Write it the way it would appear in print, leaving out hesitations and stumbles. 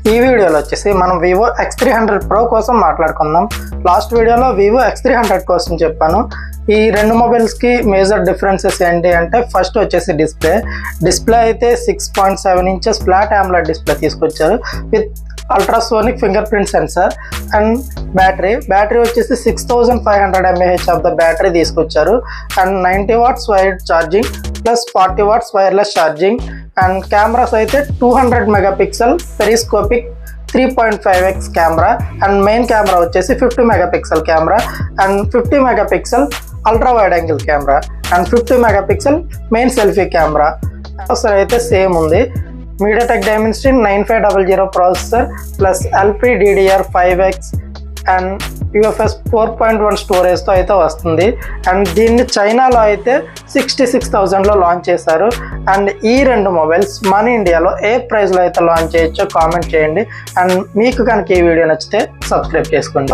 ఈ వీడియోలో వచ్చేసి మనం వివో X300 Pro కోసం మాట్లాడుకుందాం. లాస్ట్ వీడియోలో వివో X300 కోసం చెప్పాను. ఈ రెండు మొబైల్స్కి మేజర్ డిఫరెన్సెస్ ఏంటి అంటే, ఫస్ట్ వచ్చేసి డిస్ప్లే అయితే 6.7 ఇంచెస్ ఫ్లాట్ AMOLED డిస్ప్లే తీసుకొచ్చారు with ultrasonic finger print censor. And battery వచ్చేసి 6500 mAh ఆఫ్ ద బ్యాటరీ తీసుకొచ్చారు. And 90 watts wired charging plus 40 watts wireless charging. And cameras అయితే 200 megapixel periscopic 3.5x camera. And main camera వచ్చేసి 50 megapixel camera and 50 megapixel ultra wide angle camera and 50 megapixel main selfie camera. Processor అయితే same ఉంది. MediaTek Dimensity 9500 processor plus LPDDR5X and UFS 4.1 స్టోరేజ్తో అయితే వస్తుంది. And దీన్ని చైనాలో అయితే 66,000లో launch చేశారు. And ఈ రెండు మొబైల్స్ మన ఇండియాలో ఏ ప్రైస్లో అయితే లాంచ్ చేయొచ్చో కామెంట్ చేయండి. అండ్ మీకు కనుక ఈ వీడియో నచ్చితే సబ్స్క్రైబ్ చేసుకోండి.